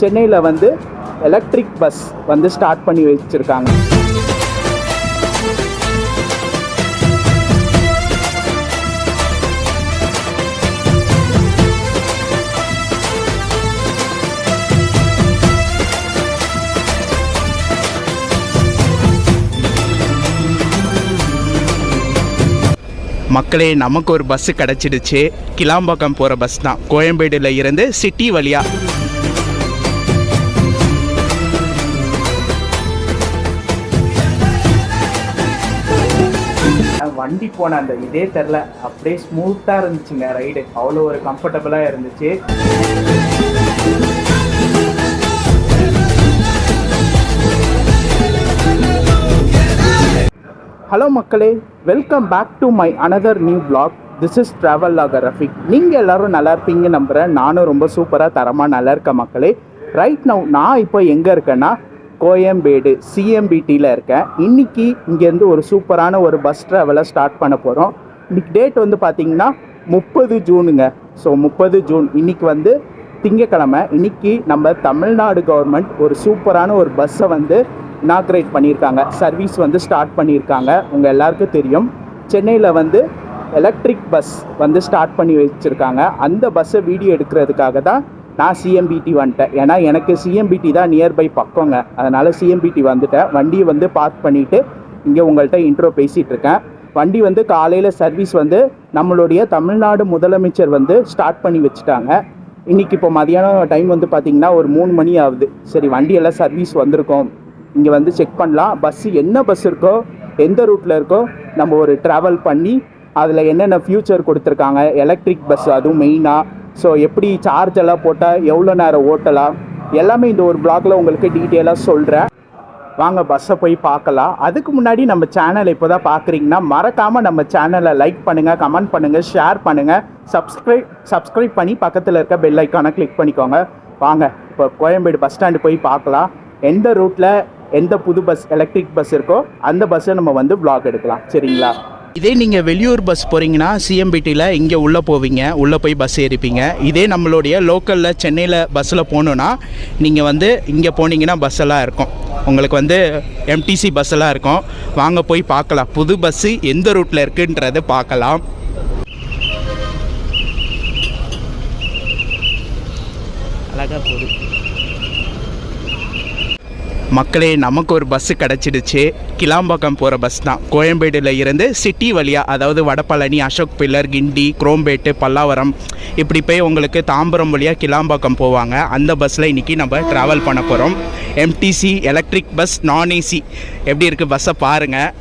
சென்னையில் வந்து electric bus வந்து ஸ்டார்ட் பண்ணி வச்சுருக்காங்க. மக்களே, நமக்கு ஒரு பஸ்ஸு கிடச்சிடுச்சு. கிளாம்பாக்கம் போகிற பஸ் தான், கோயம்பேடில் இருந்து சிட்டி வழியாக. வண்டி போன அந்த இதே தெரில, அப்படியே ஸ்மூத்தாக இருந்துச்சுங்க ரைடு. அவ்வளோ ஒரு கம்ஃபர்டபுளாக இருந்துச்சு. ஹலோ மக்களே, welcome back to my another new vlog. This is travel logger Rafiq. நீங்கள் எல்லோரும் நல்லா இருப்பீங்க நம்புகிறேன். நானும் ரொம்ப சூப்பராக தரமாக நல்லா இருக்கேன் மக்களே. ரைட் நவ் நான் இப்போ எங்கே இருக்கேன்னா கோயம்பேடு சிஎம்பிடியில் இருக்கேன். இன்றைக்கி இங்கேருந்து ஒரு சூப்பரான ஒரு பஸ் ட்ராவலை ஸ்டார்ட் பண்ண போகிறோம். இன்றைக்கி டேட் வந்து பார்த்திங்கன்னா 30 ஜூனுங்க. ஸோ 30 ஜூன் இன்றைக்கி வந்து திங்கக்கிழமை. இன்றைக்கி நம்ம தமிழ்நாடு கவர்மெண்ட் ஒரு சூப்பரான ஒரு பஸ்ஸை வந்து இனாக்ரேட் பண்ணியிருக்காங்க. சர்வீஸ் வந்து ஸ்டார்ட் பண்ணியிருக்காங்க. உங்கள் எல்லாருக்கும் தெரியும், சென்னையில் வந்து எலக்ட்ரிக் பஸ் வந்து ஸ்டார்ட் பண்ணி வச்சுருக்காங்க. அந்த பஸ்ஸை வீடியோ எடுக்கிறதுக்காக தான் நான் சிஎம்பிடி வந்துட்டேன். ஏன்னா எனக்கு சிஎம்பிடி தான் நியர்பை பக்கங்க. அதனால் சிஎம்பிடி வந்துட்டேன். வண்டியை வந்து பார்க் பண்ணிவிட்டு இங்கே உங்கள்கிட்ட இன்ட்ரோ பேசிகிட்ருக்கேன். வண்டி வந்து காலையில் சர்வீஸ் வந்து நம்மளுடைய தமிழ்நாடு முதலமைச்சர் வந்து ஸ்டார்ட் பண்ணி வச்சுட்டாங்க. இன்றைக்கி இப்போ மதியானம் டைம் வந்து பார்த்திங்கன்னா ஒரு 3 மணி ஆகுது. சரி, வண்டியெல்லாம் சர்வீஸ் வந்திருக்கோம், இங்கே வந்து செக் பண்ணலாம். பஸ்ஸு என்ன பஸ் இருக்கோ, எந்த ரூட்டில் இருக்கோ, நம்ம ஒரு ட்ராவல் பண்ணி அதில் என்னென்ன ஃப்யூச்சர் கொடுத்துருக்காங்க, எலக்ட்ரிக் பஸ் அதுவும் மெயினாக. ஸோ எப்படி சார்ஜ் எல்லாம் போட்டால் எவ்வளோ நேரம் ஓட்டலாம், எல்லாமே இந்த ஒரு ப்ளாகில் உங்களுக்கு டீட்டெயிலாக சொல்கிறேன். வாங்க பஸ்ஸை போய் பார்க்கலாம். அதுக்கு முன்னாடி நம்ம சேனலை இப்போ தான் பார்க்குறீங்கன்னா மறக்காமல் நம்ம சேனலை லைக் பண்ணுங்கள், கமெண்ட் பண்ணுங்கள், ஷேர் பண்ணுங்கள், சப்ஸ்கிரைப் பண்ணி பக்கத்தில் இருக்க பெல் ஐக்கானை கிளிக் பண்ணிக்கோங்க. வாங்க இப்போ கோயம்பேடு பஸ் ஸ்டாண்டு போய் பார்க்கலாம். எந்த ரூட்டில் எந்த புது பஸ் எலக்ட்ரிக் பஸ் இருக்கோ அந்த பஸ்ஸை நம்ம வந்து vlog எடுக்கலாம். சரிங்களா? இதே நீங்கள் வெளியூர் பஸ் போகிறீங்கன்னா சிஎம்பிடியில் இங்கே உள்ளே போவீங்க, உள்ளே போய் பஸ் ஏறிப்பீங்க. இதே நம்மளுடைய லோக்கலில் சென்னையில் பஸ்ஸில் போகணுன்னா நீங்கள் வந்து இங்கே போனீங்கன்னா பஸ் எல்லாம் இருக்கும். உங்களுக்கு வந்து எம்டிசி பஸ் எல்லாம் இருக்கும். வாங்க போய் பார்க்கலாம், புது பஸ்ஸு எந்த ரூட்டில் இருக்குன்றது பார்க்கலாம். அழகாக போகுது மக்களே. நமக்கு ஒரு பஸ்ஸு கிடச்சிடுச்சு. கிளாம்பாக்கம் போகிற பஸ் தான், கோயம்பேடில் இருந்து சிட்டி வழியாக. அதாவது வடபழனி, அசோக் பில்லர், கிண்டி, குரோம்பேட்டு, பல்லாவரம், இப்படி போய் உங்களுக்கு தாம்பரம் வழியாக கிளாம்பாக்கம் போவாங்க. அந்த பஸ்ஸில் இன்றைக்கி நம்ம ட்ராவல் பண்ண போகிறோம். எம்டிசி எலக்ட்ரிக் பஸ், நான் ஏசி. எப்படி இருக்குது பஸ்ஸை பாருங்கள்.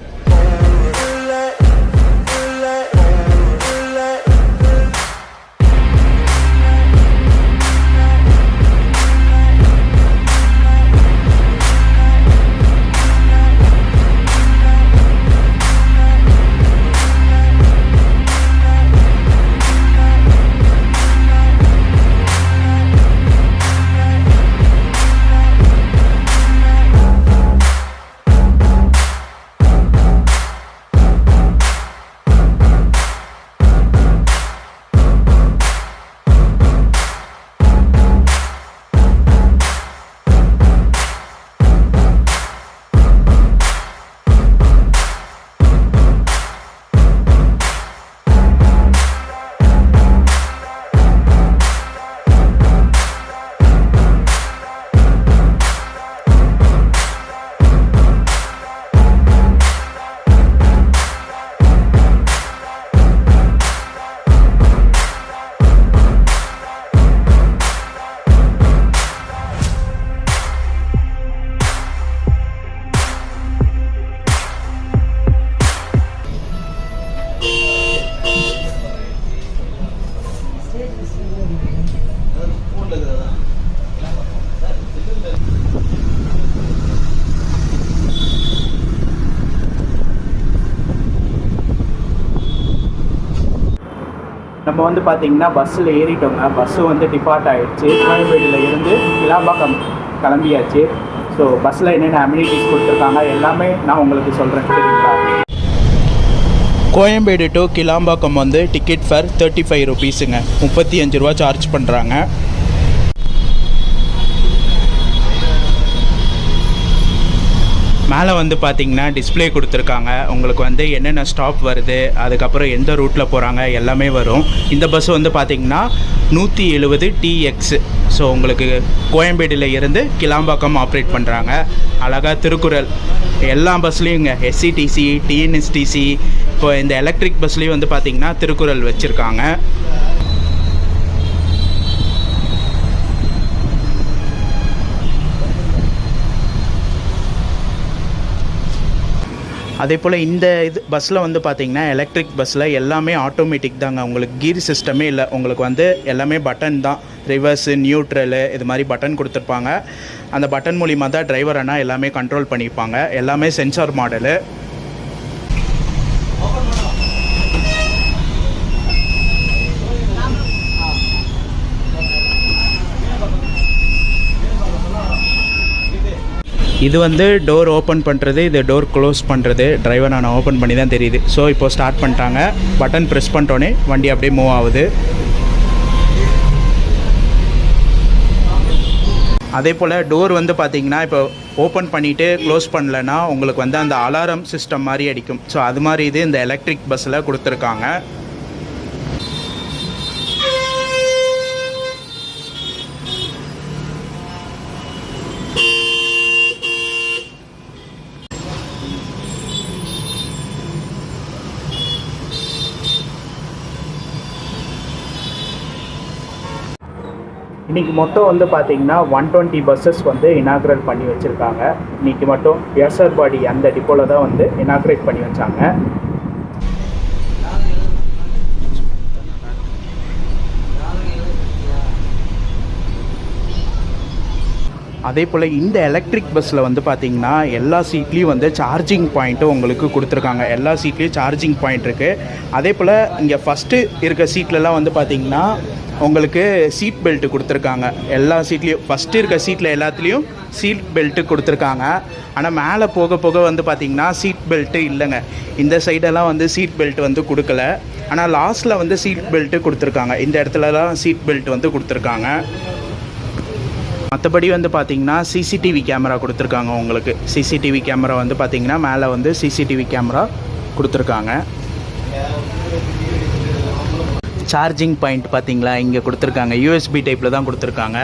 நம்ம வந்து பார்த்திங்கன்னா பஸ்ஸில் ஏறிட்டோங்க. பஸ்ஸு வந்து டிபார்ட் ஆகிடுச்சு. கோயம்பேடில் இருந்து கிளாம்பாக்கம் கிளம்பியாச்சு. ஸோ பஸ்ஸில் என்னென்ன அம்யூனிட்டிஸ் கொடுத்துருக்காங்க எல்லாமே நான் உங்களுக்கு சொல்கிறேன். சரிங்களா? கோயம்பேடு டு கிளாம்பாக்கம் வந்து டிக்கெட் ஃபர் 35 ருபீஸுங்க. 35 ரூபா சார்ஜ் பண்ணுறாங்க. மேலே வந்து பார்த்திங்கன்னா டிஸ்பிளே கொடுத்துருக்காங்க. உங்களுக்கு வந்து என்னென்ன ஸ்டாப் வருது, அதுக்கப்புறம் எந்த ரூட்டில் போகிறாங்க எல்லாமே வரும். இந்த பஸ் வந்து பார்த்திங்கன்னா 170 TX. ஸோ உங்களுக்கு கோயம்பேடில் இருந்து கிளாம்பாக்கம் ஆப்ரேட் பண்ணுறாங்க. அழகாக திருக்குறள் எல்லா பஸ்லேயுங்க, SCTC, TNSTC, இப்போ இந்த எலக்ட்ரிக் பஸ்லேயும் வந்து பார்த்திங்கன்னா திருக்குறள் வச்சுருக்காங்க. அதே போல் இந்த பஸ்ஸில் வந்து பார்த்திங்கன்னா எலக்ட்ரிக் பஸ்ஸில் எல்லாமே ஆட்டோமேட்டிக் தாங்க. உங்களுக்கு கீர் சிஸ்டமே இல்லை. உங்களுக்கு வந்து எல்லாமே பட்டன் தான். ரிவர்ஸு, நியூட்ரலு இது மாதிரி பட்டன் கொடுத்துருப்பாங்க. அந்த பட்டன் மூலிமா தான் டிரைவர் ஆனால் எல்லாமே கண்ட்ரோல் பண்ணிப்பாங்க. எல்லாமே சென்சார் மாடலு. இது வந்து டோர் ஓப்பன் பண்ணுறது, இது டோர் க்ளோஸ் பண்ணுறது. டிரைவர் நான் ஓப்பன் பண்ணி தான் தெரியுது. ஸோ இப்போது ஸ்டார்ட் பண்ணிட்டாங்க. பட்டன் ப்ரெஸ் பண்ணிட்டோன்னே வண்டி அப்படியே மூவ் ஆகுது. அதே போல் டோர் வந்து பார்த்திங்கன்னா இப்போ ஓப்பன் பண்ணிவிட்டு க்ளோஸ் பண்ணலன்னா உங்களுக்கு வந்து அந்த அலாரம் சிஸ்டம் மாதிரி அடிக்கும். ஸோ அது மாதிரி இது இந்த எலக்ட்ரிக் பஸ்ஸில் கொடுத்துருக்காங்க. இன்றைக்கி மொத்தம் வந்து பார்த்திங்கன்னா 120 பஸ்ஸஸ் வந்து இனாக்ரேட் பண்ணி வச்சுருக்காங்க. இன்றைக்கி மட்டும் ஏசர்பாடி அந்த டிப்போவில் தான் வந்து இனாக்ரேட் பண்ணி வச்சாங்க. அதே போல் இந்த எலக்ட்ரிக் பஸ்ஸில் வந்து பார்த்திங்கன்னா எல்லா சீட்லேயும் வந்து சார்ஜிங் பாயிண்ட்டும் உங்களுக்கு கொடுத்துருக்காங்க. எல்லா சீட்லேயும் சார்ஜிங் பாயிண்ட் இருக்குது. அதே போல் இங்கே ஃபஸ்ட்டு இருக்க சீட்லலாம் வந்து பார்த்திங்கன்னா உங்களுக்கு சீட் பெல்ட்டு கொடுத்துருக்காங்க. எல்லா சீட்லேயும் ஃபஸ்ட்டு இருக்க சீட்டில் எல்லாத்துலேயும் சீட் பெல்ட்டு கொடுத்துருக்காங்க. ஆனால் மேலே போக போக வந்து பார்த்திங்கன்னா சீட் பெல்ட்டு இல்லைங்க. இந்த சைடெல்லாம் வந்து சீட் பெல்ட் வந்து கொடுக்கல. ஆனால் லாஸ்ட்டில் வந்து சீட் பெல்ட்டு கொடுத்துருக்காங்க. இந்த இடத்துலலாம் சீட் பெல்ட் வந்து கொடுத்துருக்காங்க. மற்றபடி வந்து பார்த்திங்கன்னா சிசிடிவி கேமரா கொடுத்துருக்காங்க. உங்களுக்கு சிசிடிவி கேமரா வந்து பார்த்திங்கன்னா மேலே வந்து சிசிடிவி கேமரா கொடுத்துருக்காங்க. சார்ஜிங் பாயிண்ட் பார்த்திங்களா இங்கே கொடுத்துருக்காங்க. USB டைப்பில் தான் கொடுத்துருக்காங்க.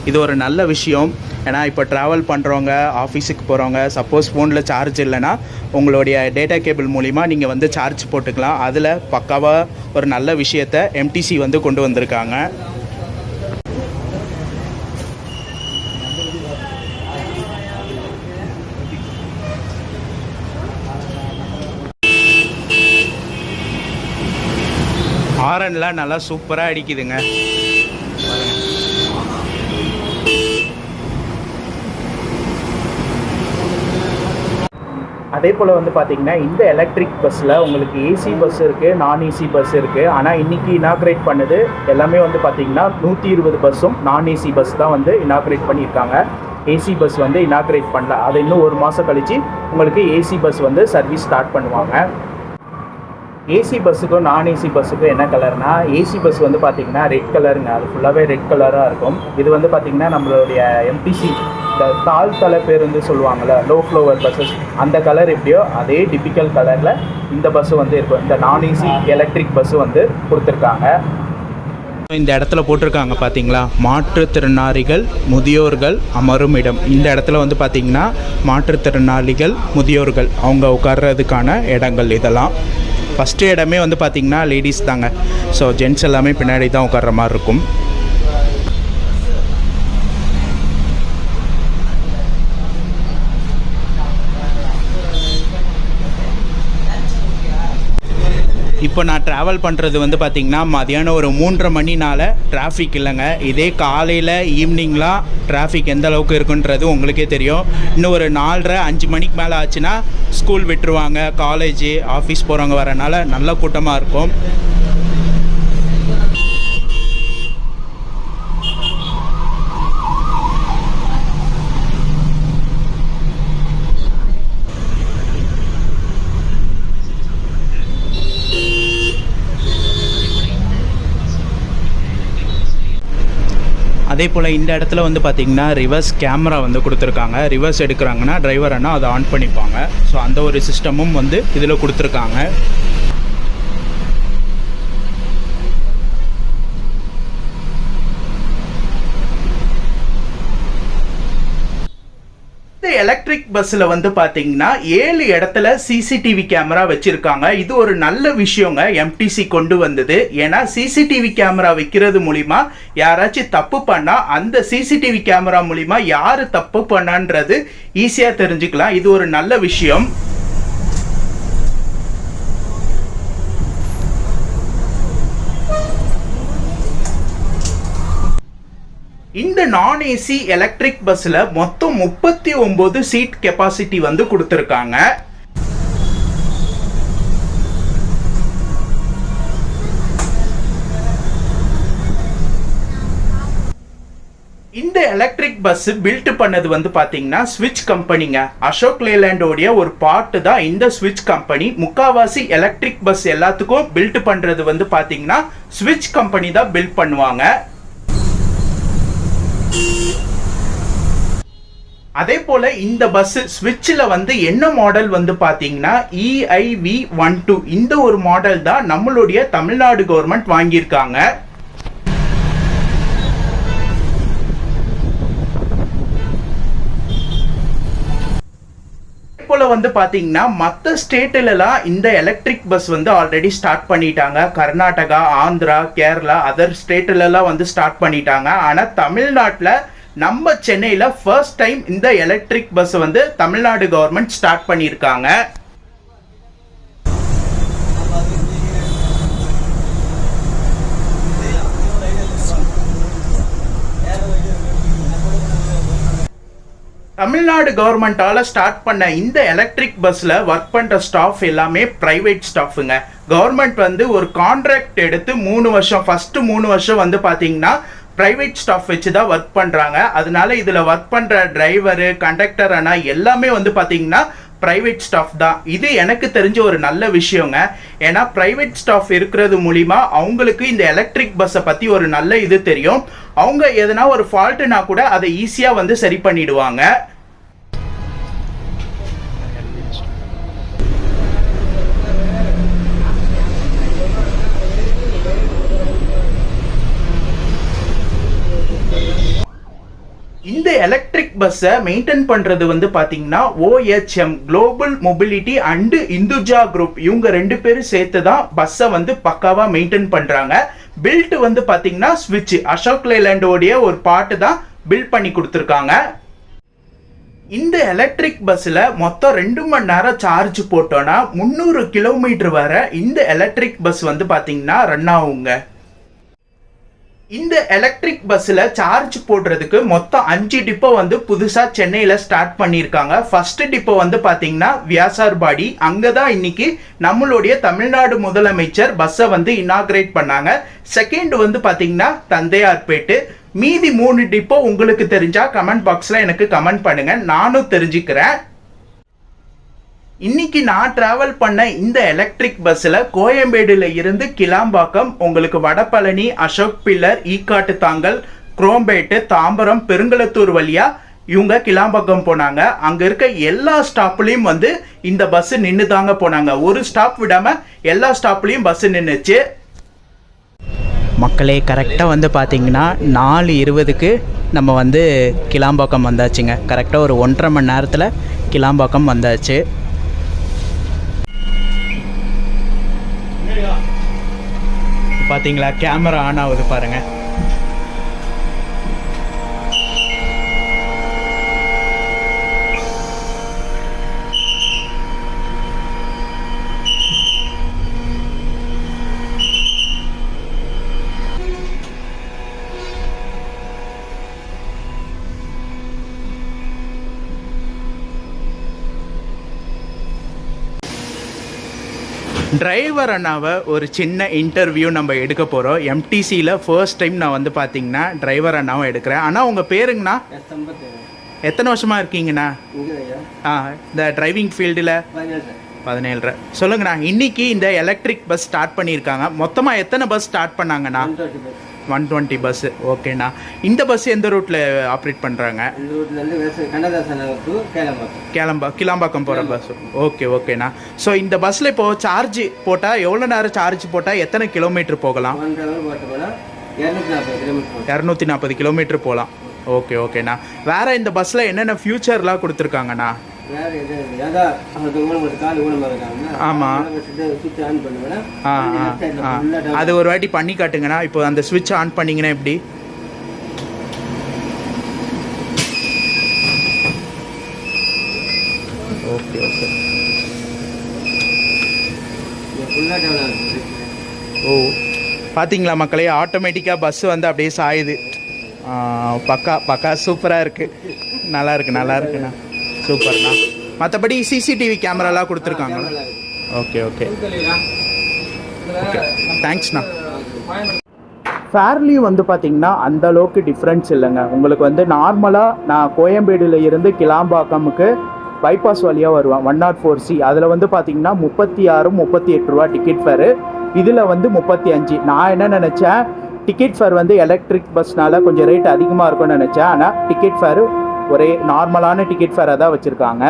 இது ஒரு நல்ல விஷயம். ஏன்னா இப்போ ட்ராவல் பண்ணுறவங்க, ஆஃபீஸுக்கு போகிறவங்க, சப்போஸ் ஃபோனில் சார்ஜ் இல்லைன்னா உங்களுடைய டேட்டா கேபிள் மூலிமா நீங்கள் வந்து சார்ஜ் போட்டுக்கலாம். அதில் பக்காவாக ஒரு நல்ல விஷயத்தை MTC வந்து கொண்டு வந்திருக்காங்க. ஹாரன்லாம் நல்லா சூப்பராக அடிக்குதுங்க. அதே போல் வந்து பார்த்திங்கன்னா இந்த எலக்ட்ரிக் பஸ்ஸில் உங்களுக்கு AC பஸ் இருக்குது, நான் AC பஸ் இருக்குது. ஆனால் இன்றைக்கி இனாக்ரேட் பண்ணது எல்லாமே வந்து பார்த்திங்கன்னா 120 பஸ்ஸும் நான் AC பஸ் தான் வந்து இனாக்ரேட் பண்ணியிருக்காங்க. AC பஸ் வந்து இனாக்ரேட் பண்ணல. அது இன்னும் ஒரு மாதம் கழித்து உங்களுக்கு AC பஸ் வந்து சர்வீஸ் ஸ்டார்ட் பண்ணுவாங்க. AC பஸ்ஸுக்கும் நான் AC பஸ்ஸுக்கும் என்ன கலர்னா, AC பஸ் வந்து பார்த்திங்கன்னா ரெட் கலருங்க. அது ஃபுல்லாகவே ரெட் கலராக இருக்கும். இது வந்து பார்த்திங்கன்னா நம்மளுடைய MTC இந்த தாழ் தலை பேருந்து சொல்லுவாங்கள்ல, லோ ஃப்ளோவர் பஸ்ஸஸ், அந்த கலர் எப்படியோ அதே டிப்பிக்கல் கலரில் இந்த பஸ்ஸு வந்து இருக்கும். இந்த நான் AC எலக்ட்ரிக் பஸ்ஸு வந்து கொடுத்துருக்காங்க. இந்த இடத்துல போட்டிருக்காங்க பார்த்தீங்களா, மாற்றுத்திறனாளிகள் முதியோர்கள் அமரும் இடம். இந்த இடத்துல வந்து பார்த்திங்கன்னா மாற்றுத்திறனாளிகள் முதியோர்கள் அவங்க உட்கார்றதுக்கான இடங்கள். இதெல்லாம் ஃபஸ்ட்டு இடமே வந்து பார்த்திங்கன்னா லேடிஸ் தாங்க. ஸோ ஜென்ட்ஸ் எல்லாமே பின்னாடி தான் உட்கார்ற மாதிரி இருக்கும். இப்போ நான் ட்ராவல் பண்ணுறது வந்து பார்த்திங்கன்னா மதியானம் ஒரு 3:30 மணினால் டிராஃபிக் இல்லைங்க. இதே காலையில் ஈவினிங்லாம் டிராஃபிக் எந்த அளவுக்கு இருக்குன்றது உங்களுக்கே தெரியும். இன்னும் ஒரு 4:30 5 மணிக்கு மேலே ஆச்சுன்னா ஸ்கூல் விட்டுருவாங்க, காலேஜ் ஆஃபீஸ் போகிறவங்க வரனால நல்ல கூட்டமாக இருக்கும். அதே அதே போல் இந்த இடத்துல வந்து பார்த்திங்கன்னா ரிவர்ஸ் கேமரா வந்து கொடுத்துருக்காங்க. ரிவர்ஸ் எடுக்கிறாங்கன்னா டிரைவர் அண்ணா அதை ஆன் பண்ணிப்பாங்க. ஸோ அந்த ஒரு சிஸ்டமும் வந்து இதில் கொடுத்துருக்காங்க. இந்த எலக்ட்ரிக் பஸ்ஸில் வந்து பார்த்தீங்கன்னா 7 இடத்துல சிசிடிவி கேமரா வச்சுருக்காங்க. இது ஒரு நல்ல விஷயங்க எம்டிசி கொண்டு வந்தது. ஏன்னா சிசிடிவி கேமரா வைக்கிறது மூலிமா யாராச்சும் தப்பு பண்ணால் அந்த சிசிடிவி கேமரா மூலிமா யார் தப்பு பண்ணான்றது ஈஸியாக தெரிஞ்சுக்கலாம். இது ஒரு நல்ல விஷயம். இந்த நான் ஏசி எலக்ட்ரிக் பஸ்ஸில் மொத்தம் 39 சீட் கெப்பாசிட்டி வந்து கொடுத்துருக்காங்க. இந்த எலக்ட்ரிக் பஸ் பில்ட் பண்ணது வந்து பாத்தீங்கன்னா ஸ்விட்ச் கம்பெனிங்க. அசோக் லேலண்டோடைய ஒரு பார்ட் தான் இந்த ஸ்விட்ச் கம்பெனி. முக்காவாசி எலக்ட்ரிக் பஸ் எல்லாத்துக்கும் பில்ட் பண்றது வந்து பாத்தீங்கன்னா ஸ்விட்ச் கம்பெனி தான் பில்ட் பண்ணுவாங்க. அதே போல இந்த பஸ் ஸ்விட்சில் வந்து என்ன மாடல் வந்து பார்த்தீங்கன்னா EIV12 இந்த ஒரு மாடல் தான் நம்மளுடைய தமிழ்நாடு கவர்மெண்ட் வாங்கியிருக்காங்க. போல வந்து பாத்தீங்கன்னா மற்ற ஸ்டேட்லலாம் இந்த எலக்ட்ரிக் பஸ் வந்து ஆல்ரெடி ஸ்டார்ட் பண்ணிட்டாங்க. கர்நாடகா, ஆந்திரா, கேரளா, அதர் ஸ்டேட்லலாம் வந்து ஸ்டார்ட் பண்ணிட்டாங்க. ஆனால் தமிழ்நாட்டில் நம்ம சென்னையில் ஃபர்ஸ்ட் டைம் இந்த எலக்ட்ரிக் பஸ் வந்து தமிழ்நாடு கவர்மெண்ட் ஸ்டார்ட் பண்ணியிருக்காங்க. தமிழ்நாடு கவர்மெண்டால ஸ்டார்ட் பண்ண இந்த எலக்ட்ரிக் பஸ்ல ஒர்க் பண்ற ஸ்டாஃப் எல்லாமே பிரைவேட் ஸ்டாஃபுங்க. கவர்மெண்ட் வந்து ஒரு கான்ட்ராக்ட் எடுத்து 3 வருஷம், ஃபர்ஸ்ட் 3 வருஷம் வந்து பாத்தீங்கன்னா பிரைவேட் ஸ்டாஃப் வச்சு தான் ஒர்க் பண்றாங்க. அதனால இதுல ஒர்க் பண்ற டிரைவரு, கண்டக்டர் ஆனா எல்லாமே வந்து பாத்தீங்கன்னா பிரைவேட் ஸ்டாஃப் தான். இது எனக்கு தெரிஞ்ச ஒரு நல்ல விஷயங்க. ஏன்னா பிரைவேட் ஸ்டாஃப் இருக்கிறது மூலிமா அவங்களுக்கு இந்த எலக்ட்ரிக் பஸ்ஸை பற்றி ஒரு நல்ல இது தெரியும். அவங்க எதனா ஒரு ஃபால்ட்டுனா கூட அதை ஈஸியாக வந்து சரி பண்ணிடுவாங்க. இந்த எலக்ட்ரிக் பஸ்ஸை மெயின்டைன் பண்றது வந்து பாத்தீங்கன்னா OHM global mobility and Hinduja group இவங்க 2 பேரும் சேர்த்து தான் பஸ்ஸை வந்து பக்காவா மெயின்டைன் பண்றாங்க. பில்ட் வந்து பாத்தீங்கன்னா ஸ்விட்ச் அசோக் லேலண்டோடைய ஒரு பார்ட் தான் பில்ட் பண்ணி கொடுத்துருக்காங்க. இந்த எலக்ட்ரிக் பஸ்ல மொத்தம் 2 மணி நேரம் சார்ஜ் போட்டோம்னா 300 கிலோமீட்டர் வரை இந்த எலக்ட்ரிக் பஸ் வந்து பாத்தீங்கன்னா ரன் ஆகுங்க. இந்த எலக்ட்ரிக் பஸ்ஸில் சார்ஜ் போடுறதுக்கு மொத்தம் 5 டிப்போ வந்து புதுசாக சென்னையில் ஸ்டார்ட் பண்ணியிருக்காங்க. ஃபர்ஸ்ட் டிப்போ வந்து பார்த்தீங்கன்னா வியாசார்பாடி, அங்கே தான் இன்னைக்கு நம்மளுடைய தமிழ்நாடு முதலமைச்சர் பஸ்ஸை வந்து இனாகிரேட் பண்ணாங்க. செகண்ட் வந்து பார்த்தீங்கன்னா தந்தையார்பேட்டு. மீதி 3 டிப்போ உங்களுக்கு தெரிஞ்சா கமெண்ட் பாக்ஸில் எனக்கு கமெண்ட் பண்ணுங்க, நானும் தெரிஞ்சுக்கிறேன். இன்னைக்கு நான் டிராவல் பண்ண இந்த எலக்ட்ரிக் பஸ்ஸில் கோயம்பேடுல இருந்து கிளாம்பாக்கம், உங்களுக்கு வடபழனி, அசோக் பில்லர், ஈக்காட்டு தாங்கல், குரோம்பேட்டு, தாம்பரம், பெருங்களத்தூர் வழியா இவங்க கிளாம்பாக்கம் போனாங்க. அங்க இருக்க எல்லா ஸ்டாப்லயும் வந்து இந்த பஸ் நின்று தாங்க போனாங்க. ஒரு ஸ்டாப் விடாம எல்லா ஸ்டாப்லயும் பஸ் நின்றுச்சு. மக்களே கரெக்டாக வந்து பார்த்திங்கன்னா 4:20க்கு நம்ம வந்து கிளாம்பாக்கம் வந்தாச்சுங்க. கரெக்டாக ஒரு 1.5 மணி நேரத்தில் கிளாம்பாக்கம் வந்தாச்சு. பார்த்தீங்களா, கேமரா ஆன் ஆகுது பாருங்க. டிரைவர் அண்ணாவை ஒரு சின்ன இன்டர்வியூ நம்ம எடுக்க போகிறோம். எம்டிசியில் ஃபர்ஸ்ட் டைம் நான் வந்து பார்த்தீங்கன்னா டிரைவர் அண்ணாவை எடுக்கிறேன். அண்ணா உங்கள் பேருங்கண்ணா? எத்தனை வருஷமாக இருக்கீங்கண்ணா இந்த டிரைவிங் ஃபீல்டில்? 17. சொல்லுங்கண்ணா, இன்னைக்கு இந்த எலக்ட்ரிக் பஸ் ஸ்டார்ட் பண்ணியிருக்காங்க. மொத்தமாக எத்தனை பஸ் ஸ்டார்ட் பண்ணாங்கண்ணா? 120 பஸ்ஸு. ஓகேண்ணா. இந்த பஸ் எந்த ரூட்டில் ஆப்ரேட் பண்ணுறாங்க? இந்த ரூட்லேருந்து கண்ணதாசன் நகர் டு கிளாம்பாக்கம் போகிற பஸ். ஓகேண்ணா. ஸோ இந்த பஸ்ஸில் இப்போது சார்ஜ் போட்டால் எவ்வளோ நேரம் சார்ஜ் போட்டால் எத்தனை கிலோமீட்டர் போகலாம்? 1 ஹவர் போட்டு போனால் 240 கிலோமீட்டர் 240 கிலோமீட்டர் போகலாம். ஓகேண்ணா. வேறு இந்த பஸ்ஸில் என்னென்ன ஃபியூச்சர்லாம் கொடுத்துருக்காங்கண்ணா? வேறு எது ஏதா அது ஊனமாக கால் ஊனமாக இருக்காங்க. ஆமாம். சுவிட்ச் ஆன் பண்ணுவேன்னா அது ஒரு வாட்டி பண்ணி காட்டுங்கண்ணா. இப்போ அந்த ஸ்விட்ச் ஆன் பண்ணிங்கன்னா எப்படி? ஓகே. ஃபுல்லாக டெவலப் ஆகுது. ஓ, பார்த்தீங்களா மக்களே, ஆட்டோமேட்டிக்காக பஸ்ஸு வந்து அப்படியே சாயுது. பக்கா சூப்பராக இருக்குது. நல்லா இருக்குண்ணா. சூப்பர்ண்ணா. மற்றபடி சிசிடிவி கேமராலாம் கொடுத்துருக்காங்களா? ஓகே. தேங்க்ஸ்ண்ணா. ஃபேர்லி வந்து பார்த்திங்கன்னா அந்த அளவுக்கு டிஃப்ரென்ஸ் இல்லைங்க. உங்களுக்கு வந்து நார்மலாக நான் கோயம்பேடுல இருந்து கிளாம்பாக்கமுக்கு பைபாஸ் வழியாக வருவேன் 104C. அதில் வந்து பார்த்திங்கன்னா 36 38 ரூபா டிக்கெட் ஃபேரு. இதில் வந்து 35. நான் என்ன நினச்சேன், டிக்கெட் ஃபேர் வந்து எலக்ட்ரிக் பஸ்னால கொஞ்சம் ரேட் அதிகமாக இருக்கும்னு நினச்சேன். ஆனால் டிக்கெட் ஃபேரு ஒரே நார்மலான டிக்கெட் ஃபேரை தான் வச்சுருக்காங்க.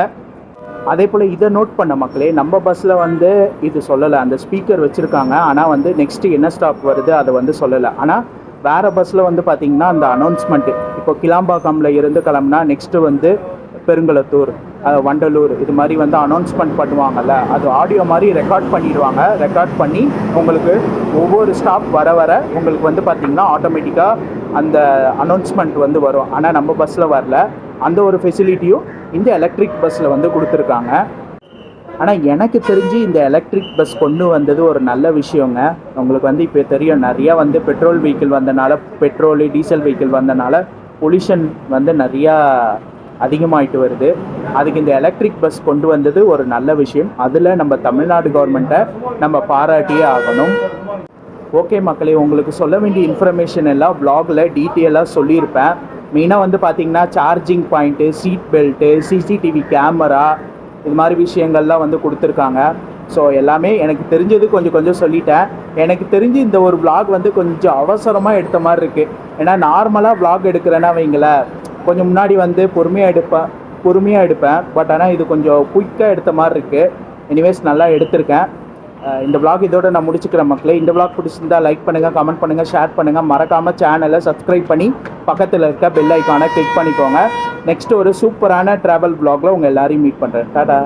அதே போல் இதை நோட் பண்ண மக்களே, நம்ம பஸ்ஸில் வந்து இது சொல்லலை, அந்த ஸ்பீக்கர் வச்சுருக்காங்க. ஆனால் வந்து நெக்ஸ்ட்டு என்ன ஸ்டாப் வருது அதை வந்து சொல்லலை. ஆனால் வேறு பஸ்ஸில் வந்து பார்த்திங்கன்னா அந்த அனௌன்ஸ்மெண்ட்டு, இப்போ கிளாம்பாக்கமில் இருந்து கிளம்புனா நெக்ஸ்ட்டு வந்து பெருங்களத்தூர், வண்டலூர், இது மாதிரி வந்து அனௌன்ஸ்மெண்ட் பண்ணுவாங்கல்ல, அது ஆடியோ மாதிரி ரெக்கார்ட் பண்ணிடுவாங்க. ரெக்கார்ட் பண்ணி உங்களுக்கு ஒவ்வொரு ஸ்டாப் வர உங்களுக்கு வந்து பார்த்திங்கன்னா ஆட்டோமேட்டிக்காக அந்த அனௌன்ஸ்மெண்ட் வந்து வரும். ஆனால் நம்ம பஸ்ஸில் வரல. அந்த ஒரு ஃபெசிலிட்டியும் இந்த எலக்ட்ரிக் பஸ்ஸில் வந்து கொடுத்துருக்காங்க. ஆனால் எனக்கு தெரிஞ்சு இந்த எலக்ட்ரிக் பஸ் கொண்டு வந்தது ஒரு நல்ல விஷயங்க. உங்களுக்கு வந்து இப்போ தெரியும், நிறையா வந்து பெட்ரோல் வெஹிக்கிள் வந்தனால, பெட்ரோலு டீசல் வெஹிக்கிள் வந்தனால பொல்யூஷன் வந்து நிறையா அதிகமாகிட்டு வருது. அதுக்கு இந்த எலக்ட்ரிக் பஸ் கொண்டு வந்தது ஒரு நல்ல விஷயம். அதில் நம்ம தமிழ்நாடு கவர்மெண்ட்டை நம்ம பாராட்டியே ஆகணும். ஓகே மக்களே, உங்களுக்கு சொல்ல வேண்டிய இன்ஃபர்மேஷன் எல்லாம் வ்ளாகில் டீட்டெயிலாக சொல்லியிருப்பேன். மெயினாக வந்து பார்த்திங்கன்னா charging point, seat belt, CCTV camera, இது மாதிரி விஷயங்கள்லாம் வந்து கொடுத்துருக்காங்க. ஸோ எல்லாமே எனக்கு தெரிஞ்சது கொஞ்சம் சொல்லிட்டேன். எனக்கு தெரிஞ்சு இந்த ஒரு வ்ளாக் வந்து கொஞ்சம் அவசரமாக எடுத்த மாதிரி இருக்குது. ஏன்னா நார்மலாக வ்ளாக் எடுக்கிறேன்னா வைங்களேன், கொஞ்சம் முன்னாடி வந்து பொறுமையாக எடுப்பேன். பட் ஆனால் இது கொஞ்சம் குயிக்காக எடுத்த மாதிரி இருக்குது. எனிவேஸ் நல்லா எடுத்திருக்கேன். இந்த வ்ளாக் இதோட நான் முடிச்சுக்கிறேன் மக்களே. இந்த வ்ளாக் பிடிச்சிருந்தா லைக் பண்ணுங்கள், கமெண்ட் பண்ணுங்கள், ஷேர் பண்ணுங்கள். மறக்காமல் சேனலை சப்ஸ்கிரைப் பண்ணி பக்கத்தில் இருக்க பெல் ஐக்கானை கிளிக் பண்ணிக்கோங்க. நெக்ஸ்ட்டு ஒரு சூப்பரான ட்ராவல் வ்ளாகில் உங்கள் எல்லாரையும் மீட் பண்ணுறேன். டாடா.